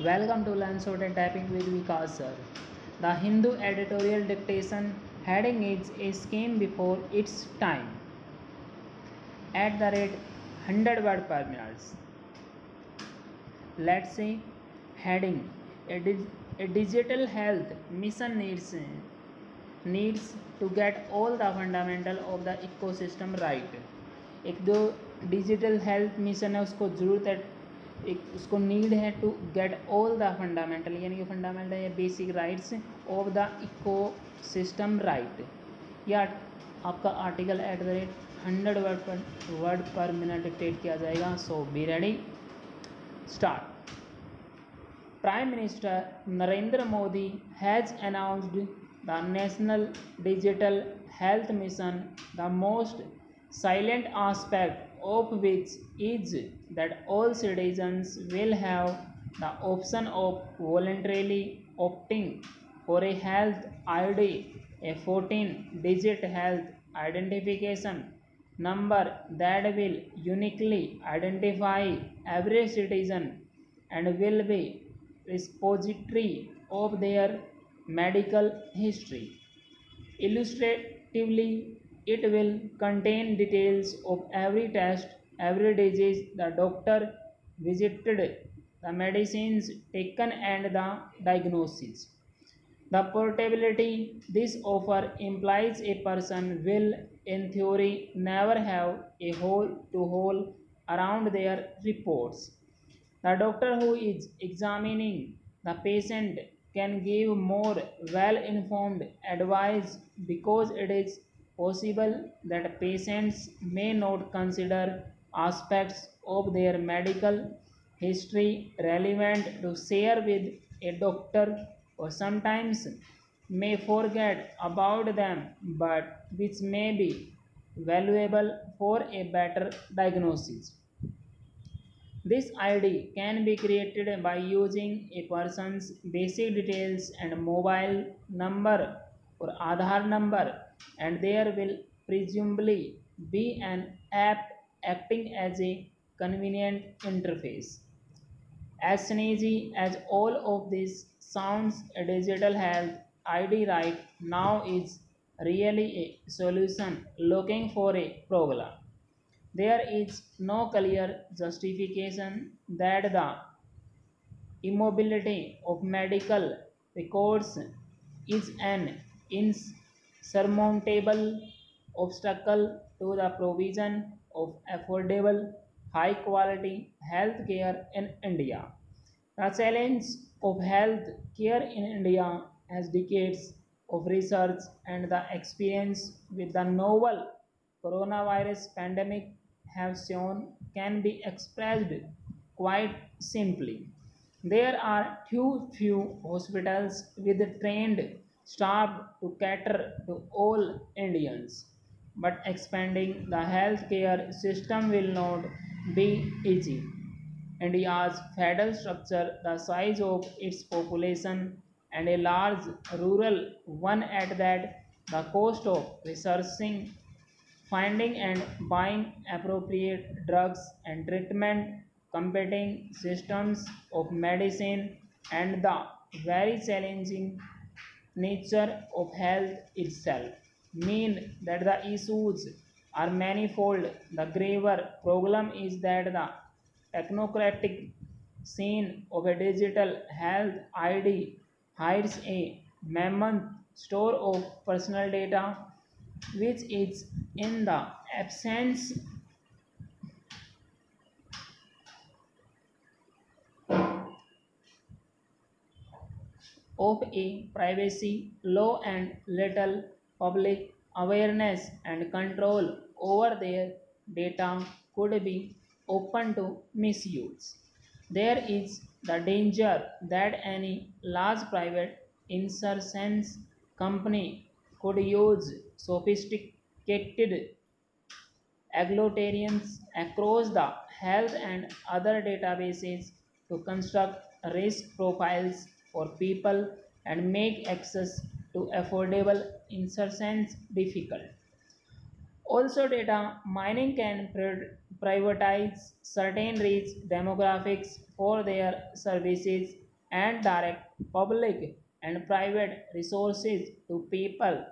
Welcome to Learn Short and Typing with Vikas sir. The Hindu editorial dictation heading is a scheme before its time at the rate 100 word per minute. Let's say heading a digital health mission needs to get all the fundamental of the ecosystem right. एक जो digital health mission है उसको ज़रूरत है, एक उसको need है to get all the fundamental यानी कि फंडामेंटल या basic rights of the ecosystem right. या आपका article at the rate 100 word per minute dictate किया जाएगा। So be ready, start. Prime Minister Narendra Modi has announced the National Digital Health Mission, the most silent aspect of which is that all citizens will have the option of voluntarily opting for a health ID, a 14-digit health identification number that will uniquely identify every citizen and will be repository of their medical history. Illustratively, it will contain details of every test, every disease the doctor visited, the medicines taken, and the diagnosis. The portability this offer implies a person will, in theory, never have a hole to hole around their reports. The doctor who is examining the patient can give more well-informed advice because it is possible that patients may not consider aspects of their medical history relevant to share with a doctor, or sometimes may forget about them but which may be valuable for a better diagnosis. This ID can be created by using a person's basic details and mobile number or Aadhaar number, and there will presumably be an app acting as a convenient interface. As snazzy as all of this sounds, a digital health ID right now is really a solution looking for a problem. There is no clear justification that the immobility of medical records is an insurmountable obstacle to the provision of affordable, high quality health care in India. The challenge of health care in India has decades of research and the experience with the novel coronavirus pandemic have shown can be expressed quite simply. There are too few hospitals with trained staff to cater to all Indians, but expanding the healthcare system will not be easy. India's federal structure, the size of its population, and a large rural one at that, the cost of researching, finding and buying appropriate drugs and treatment, competing systems of medicine, and the very challenging nature of health itself mean that the issues are manifold. The graver problem is that the technocratic scene of a digital health ID hides a mammoth store of personal data which is in the absence of a privacy law and little public awareness and control over their data could be open to misuse. There is the danger that any large private insurance company could use sophisticated egalitarians across the health and other databases to construct risk profiles for people and make access to affordable insurance difficult. Also, data mining can privatize certain rich demographics for their services, and direct public and private resources to people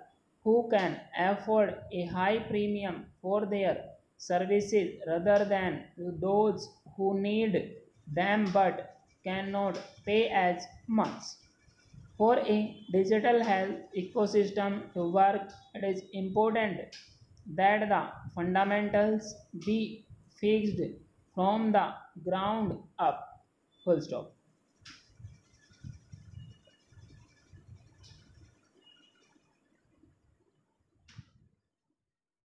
who can afford a high premium for their services rather than to those who need them but cannot pay as much. For a digital health ecosystem to work, it is important that the fundamentals be fixed from the ground up. Full stop.